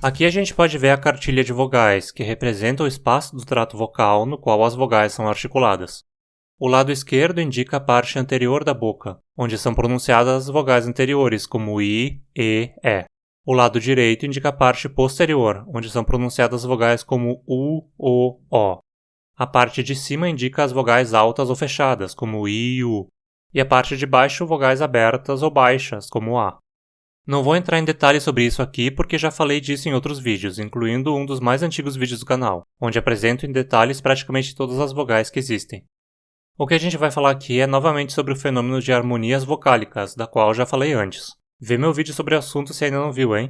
Aqui a gente pode ver a cartilha de vogais, que representa o espaço do trato vocal no qual as vogais são articuladas. O lado esquerdo indica a parte anterior da boca, onde são pronunciadas as vogais anteriores, como I, E, E. O lado direito indica a parte posterior, onde são pronunciadas as vogais como U, O, O. A parte de cima indica as vogais altas ou fechadas, como I e U. E a parte de baixo, vogais abertas ou baixas, como A. Não vou entrar em detalhes sobre isso aqui porque já falei disso em outros vídeos, incluindo um dos mais antigos vídeos do canal, onde apresento em detalhes praticamente todas as vogais que existem. O que a gente vai falar aqui é novamente sobre o fenômeno de harmonias vocálicas, da qual já falei antes. Vê meu vídeo sobre o assunto se ainda não viu, hein?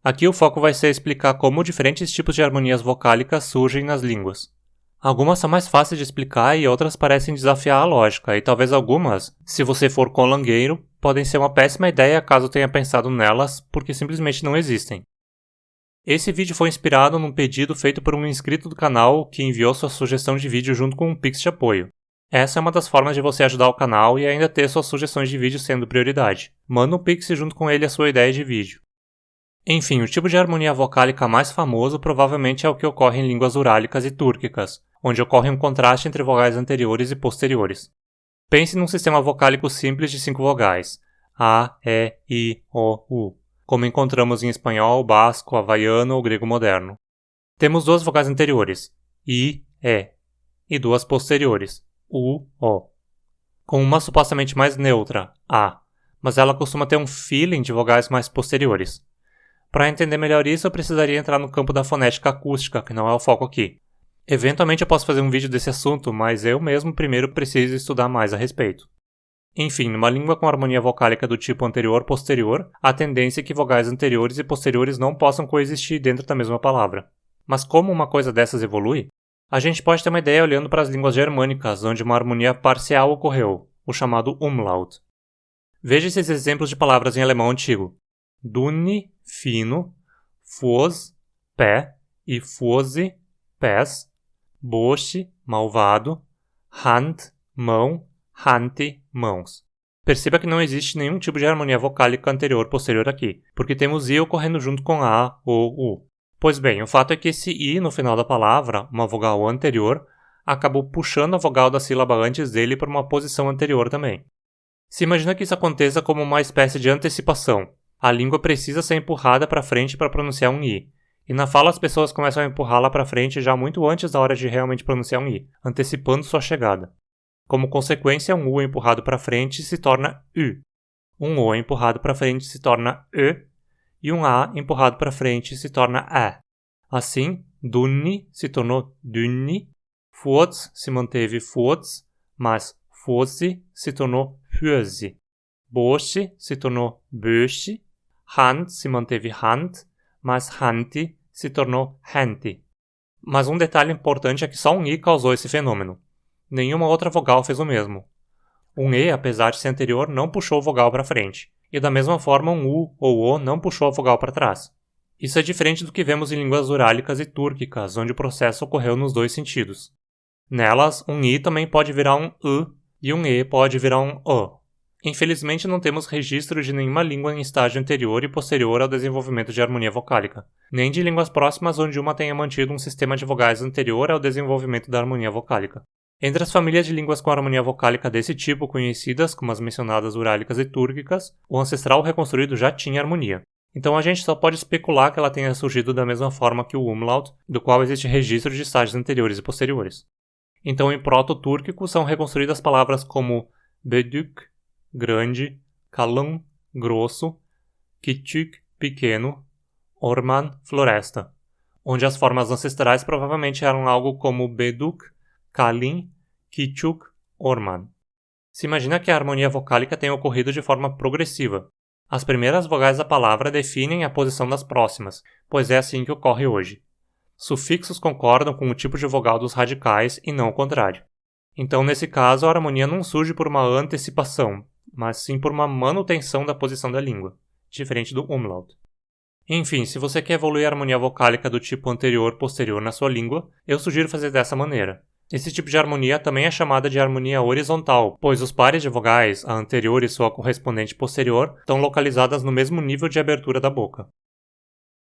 Aqui o foco vai ser explicar como diferentes tipos de harmonias vocálicas surgem nas línguas. Algumas são mais fáceis de explicar e outras parecem desafiar a lógica, e talvez algumas, se você for conlangueiro, podem ser uma péssima ideia caso tenha pensado nelas, porque simplesmente não existem. Esse vídeo foi inspirado num pedido feito por um inscrito do canal que enviou sua sugestão de vídeo junto com um Pix de apoio. Essa é uma das formas de você ajudar o canal e ainda ter suas sugestões de vídeo sendo prioridade. Manda um Pix junto com ele a sua ideia de vídeo. Enfim, o tipo de harmonia vocálica mais famoso provavelmente é o que ocorre em línguas urálicas e túrquicas, onde ocorre um contraste entre vogais anteriores e posteriores. Pense num sistema vocálico simples de 5 vogais, A, E, I, O, U, como encontramos em espanhol, basco, havaiano ou grego moderno. Temos 2 vogais anteriores, I, E, e 2 posteriores, U, O, com uma supostamente mais neutra, A, mas ela costuma ter um feeling de vogais mais posteriores. Para entender melhor isso, eu precisaria entrar no campo da fonética acústica, que não é o foco aqui. Eventualmente eu posso fazer um vídeo desse assunto, mas eu mesmo primeiro preciso estudar mais a respeito. Enfim, numa língua com harmonia vocálica do tipo anterior-posterior, a tendência é que vogais anteriores e posteriores não possam coexistir dentro da mesma palavra. Mas como uma coisa dessas evolui? A gente pode ter uma ideia olhando para as línguas germânicas, onde uma harmonia parcial ocorreu, o chamado umlaut. Veja esses exemplos de palavras em alemão antigo. Dunni, fino, Fuß, pé, e Fuße, pés, Boche, malvado, Hand, mão, Hante, mãos. Perceba que não existe nenhum tipo de harmonia vocálica anterior-posterior aqui, porque temos I ocorrendo junto com A ou U. Pois bem, o fato é que esse I no final da palavra, uma vogal anterior, acabou puxando a vogal da sílaba antes dele para uma posição anterior também. Se imagina que isso aconteça como uma espécie de antecipação. A língua precisa ser empurrada para frente para pronunciar um I. E na fala as pessoas começam a empurrá-la para frente já muito antes da hora de realmente pronunciar um I, antecipando sua chegada. Como consequência, um U empurrado para frente se torna U. Um O empurrado para frente se torna E. E um A empurrado para frente se torna A. Assim, Dunni se tornou Dünni, Furz se manteve Furz, mas Fuße se tornou Füße. Boche se tornou Bösche, Hand se manteve Hand, mas Hante se tornou Hente. Mas um detalhe importante é que só um I causou esse fenômeno. Nenhuma outra vogal fez o mesmo. Um E, apesar de ser anterior, não puxou a vogal para frente. E da mesma forma um U ou O não puxou a vogal para trás. Isso é diferente do que vemos em línguas urálicas e túrquicas, onde o processo ocorreu nos dois sentidos. Nelas, um I também pode virar um U e um E pode virar um O. Infelizmente não temos registro de nenhuma língua em estágio anterior e posterior ao desenvolvimento de harmonia vocálica, nem de línguas próximas onde uma tenha mantido um sistema de vogais anterior ao desenvolvimento da harmonia vocálica. Entre as famílias de línguas com harmonia vocálica desse tipo conhecidas, como as mencionadas urálicas e túrquicas, o ancestral reconstruído já tinha harmonia. Então a gente só pode especular que ela tenha surgido da mesma forma que o umlaut, do qual existe registro de estágios anteriores e posteriores. Então em proto-túrquico são reconstruídas palavras como bedük, grande, kalın, grosso, küçük, pequeno, orman, floresta, onde as formas ancestrais provavelmente eram algo como beduk, kalın, küçük, orman. Se imagina que a harmonia vocálica tenha ocorrido de forma progressiva. As primeiras vogais da palavra definem a posição das próximas, pois é assim que ocorre hoje. Sufixos concordam com o tipo de vogal dos radicais e não o contrário. Então, nesse caso, a harmonia não surge por uma antecipação, mas sim por uma manutenção da posição da língua, diferente do umlaut. Enfim, se você quer evoluir a harmonia vocálica do tipo anterior-posterior na sua língua, eu sugiro fazer dessa maneira. Esse tipo de harmonia também é chamada de harmonia horizontal, pois os pares de vogais, a anterior e sua correspondente posterior, estão localizadas no mesmo nível de abertura da boca.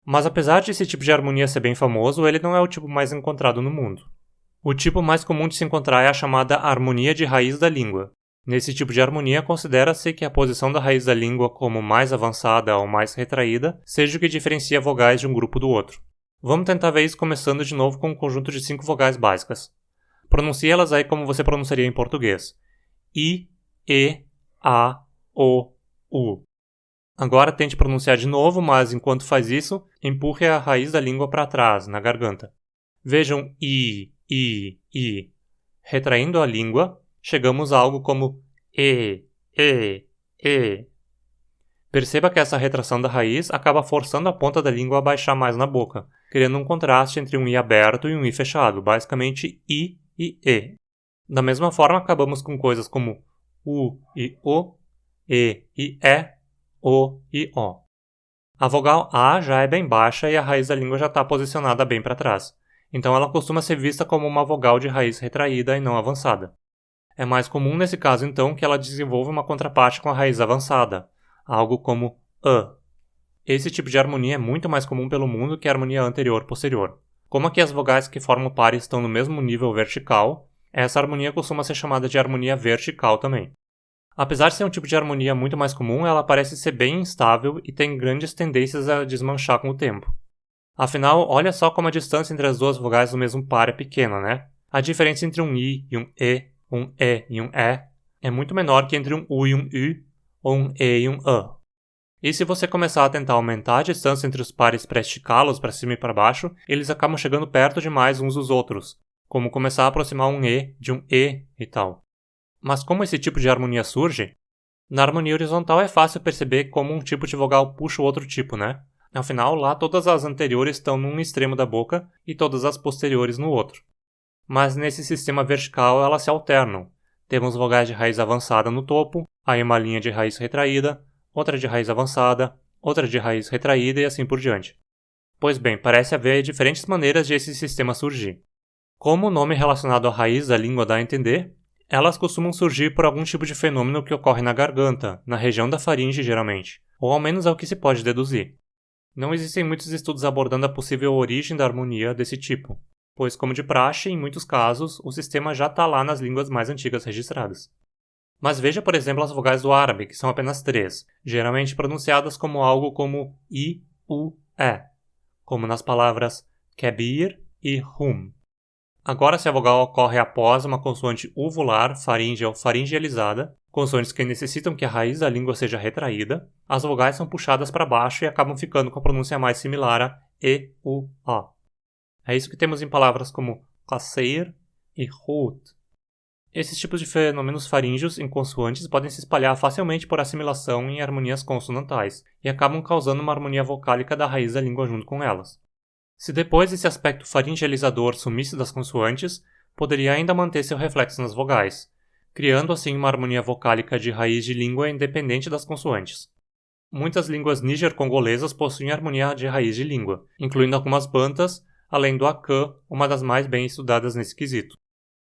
Mas apesar de esse tipo de harmonia ser bem famoso, ele não é o tipo mais encontrado no mundo. O tipo mais comum de se encontrar é a chamada harmonia de raiz da língua. Nesse tipo de harmonia, considera-se que a posição da raiz da língua como mais avançada ou mais retraída seja o que diferencia vogais de um grupo do outro. Vamos tentar ver isso começando de novo com um conjunto de 5 vogais básicas. Pronuncie elas aí como você pronunciaria em português. I, E, A, O, U. Agora tente pronunciar de novo, mas enquanto faz isso, empurre a raiz da língua para trás, na garganta. Vejam I. Retraindo a língua, chegamos a algo como E. Perceba que essa retração da raiz acaba forçando a ponta da língua a baixar mais na boca, criando um contraste entre um I aberto e um I fechado, basicamente I e E. Da mesma forma, acabamos com coisas como U e O, E e O e O. A vogal A já é bem baixa e a raiz da língua já está posicionada bem para trás, então ela costuma ser vista como uma vogal de raiz retraída e não avançada. É mais comum nesse caso, então, que ela desenvolva uma contraparte com a raiz avançada, algo como A. Esse tipo de harmonia é muito mais comum pelo mundo que a harmonia anterior-posterior. Como aqui as vogais que formam o par estão no mesmo nível vertical, essa harmonia costuma ser chamada de harmonia vertical também. Apesar de ser um tipo de harmonia muito mais comum, ela parece ser bem instável e tem grandes tendências a desmanchar com o tempo. Afinal, olha só como a distância entre as duas vogais do mesmo par é pequena, né? A diferença entre um I e um E e um E, é muito menor que entre um U e um U, ou um E e um A. E se você começar a tentar aumentar a distância entre os pares para esticá-los para cima e para baixo, eles acabam chegando perto demais uns dos outros, como começar a aproximar um E de um E e tal. Mas como esse tipo de harmonia surge? Na harmonia horizontal é fácil perceber como um tipo de vogal puxa o outro tipo, né? Afinal, lá todas as anteriores estão num extremo da boca e todas as posteriores no outro. Mas nesse sistema vertical elas se alternam. Temos vogais de raiz avançada no topo, aí uma linha de raiz retraída, outra de raiz avançada, outra de raiz retraída e assim por diante. Pois bem, parece haver diferentes maneiras de esse sistema surgir. Como o nome relacionado à raiz da língua dá a entender, elas costumam surgir por algum tipo de fenômeno que ocorre na garganta, na região da faringe geralmente, ou ao menos é o que se pode deduzir. Não existem muitos estudos abordando a possível origem da harmonia desse tipo, pois, como de praxe, em muitos casos, o sistema já está lá nas línguas mais antigas registradas. Mas veja, por exemplo, as vogais do árabe, que são apenas 3, geralmente pronunciadas como algo como I, U, E, como nas palavras kabir e hum. Agora, se a vogal ocorre após uma consoante uvular, faríngea ou faringializada, consoantes que necessitam que a raiz da língua seja retraída, as vogais são puxadas para baixo e acabam ficando com a pronúncia mais similar a E, U, A. É isso que temos em palavras como qasir e hut. Esses tipos de fenômenos faríngeos em consoantes podem se espalhar facilmente por assimilação em harmonias consonantais e acabam causando uma harmonia vocálica da raiz da língua junto com elas. Se depois esse aspecto faringializador sumisse das consoantes, poderia ainda manter seu reflexo nas vogais, criando assim uma harmonia vocálica de raiz de língua independente das consoantes. Muitas línguas níger-congolesas possuem harmonia de raiz de língua, incluindo algumas bantas, além do Akan, uma das mais bem estudadas nesse quesito.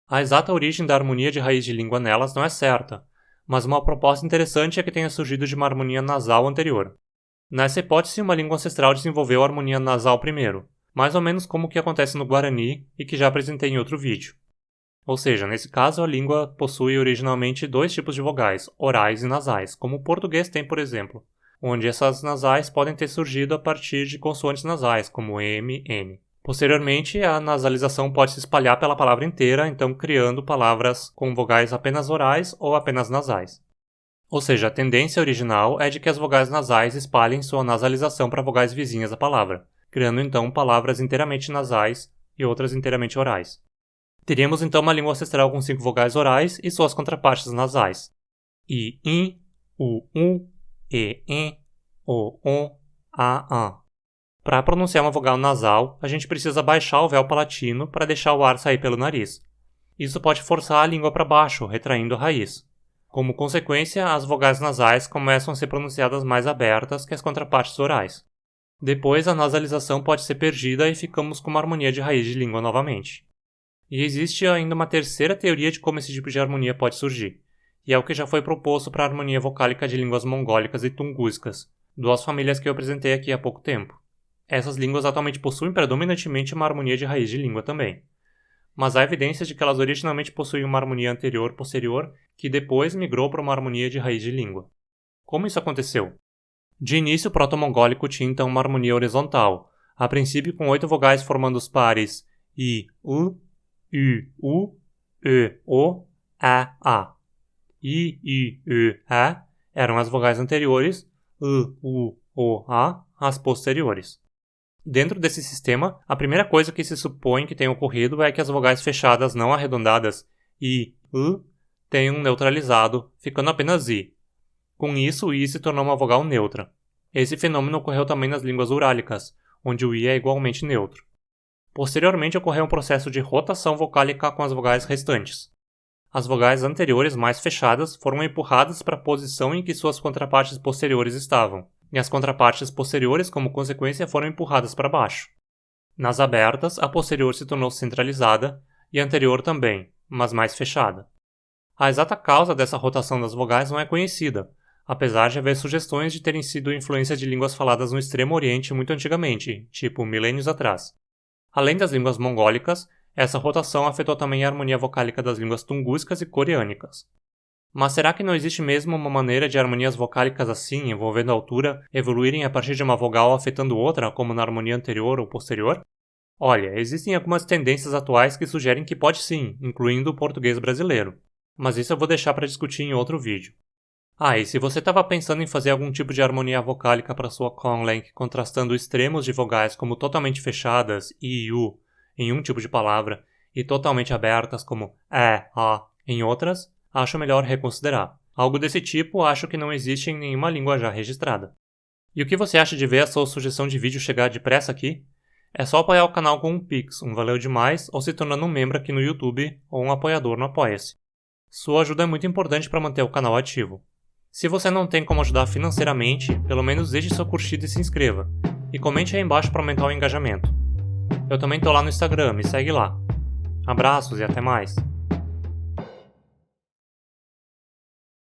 A exata origem da harmonia de raiz de língua nelas não é certa, mas uma proposta interessante é que tenha surgido de uma harmonia nasal anterior. Nessa hipótese, uma língua ancestral desenvolveu a harmonia nasal primeiro, mais ou menos como o que acontece no Guarani e que já apresentei em outro vídeo. Ou seja, nesse caso a língua possui originalmente 2 tipos de vogais, orais e nasais, como o português tem, por exemplo, onde essas nasais podem ter surgido a partir de consoantes nasais, como M, N. Posteriormente, a nasalização pode se espalhar pela palavra inteira, então criando palavras com vogais apenas orais ou apenas nasais. Ou seja, a tendência original é de que as vogais nasais espalhem sua nasalização para vogais vizinhas da palavra, criando então palavras inteiramente nasais e outras inteiramente orais. Teríamos então uma língua ancestral com 5 vogais orais e suas contrapartes nasais. I, in, U, E, O, A. Para pronunciar uma vogal nasal, a gente precisa baixar o véu palatino para deixar o ar sair pelo nariz. Isso pode forçar a língua para baixo, retraindo a raiz. Como consequência, as vogais nasais começam a ser pronunciadas mais abertas que as contrapartes orais. Depois, a nasalização pode ser perdida e ficamos com uma harmonia de raiz de língua novamente. E existe ainda uma terceira teoria de como esse tipo de harmonia pode surgir, e é o que já foi proposto para a harmonia vocálica de línguas mongólicas e tunguscas, 2 famílias que eu apresentei aqui há pouco tempo. Essas línguas atualmente possuem predominantemente uma harmonia de raiz de língua também. Mas há evidências de que elas originalmente possuíam uma harmonia anterior-posterior que depois migrou para uma harmonia de raiz de língua. Como isso aconteceu? De início, o proto-mongólico tinha então uma harmonia horizontal, a princípio com 8 vogais formando os pares I, U, U, E, O, A. I, E, A eram as vogais anteriores, U, O, A as posteriores. Dentro desse sistema, a primeira coisa que se supõe que tenha ocorrido é que as vogais fechadas não arredondadas I, U tenham neutralizado, ficando apenas I. Com isso, o I se tornou uma vogal neutra. Esse fenômeno ocorreu também nas línguas urálicas, onde o I é igualmente neutro. Posteriormente, ocorreu um processo de rotação vocálica com as vogais restantes. As vogais anteriores mais fechadas foram empurradas para a posição em que suas contrapartes posteriores estavam, e as contrapartes posteriores, como consequência, foram empurradas para baixo. Nas abertas, a posterior se tornou centralizada e a anterior também, mas mais fechada. A exata causa dessa rotação das vogais não é conhecida, apesar de haver sugestões de terem sido influência de línguas faladas no Extremo Oriente muito antigamente, tipo milênios atrás. Além das línguas mongólicas, essa rotação afetou também a harmonia vocálica das línguas tunguscas e coreânicas. Mas será que não existe mesmo uma maneira de harmonias vocálicas assim, envolvendo a altura, evoluírem a partir de uma vogal afetando outra, como na harmonia anterior ou posterior? Olha, existem algumas tendências atuais que sugerem que pode sim, incluindo o português brasileiro. Mas isso eu vou deixar para discutir em outro vídeo. E se você estava pensando em fazer algum tipo de harmonia vocálica para sua conlang, contrastando extremos de vogais como totalmente fechadas, I e U, em um tipo de palavra, e totalmente abertas como A em outras, acho melhor reconsiderar. Algo desse tipo acho que não existe em nenhuma língua já registrada. E o que você acha de ver a sua sugestão de vídeo chegar depressa aqui? É só apoiar o canal com um Pix, um valeu demais, ou se tornando um membro aqui no YouTube, ou um apoiador no Apoia-se. Sua ajuda é muito importante para manter o canal ativo. Se você não tem como ajudar financeiramente, pelo menos deixe sua curtida e se inscreva. E comente aí embaixo para aumentar o engajamento. Eu também tô lá no Instagram, me segue lá. Abraços e até mais!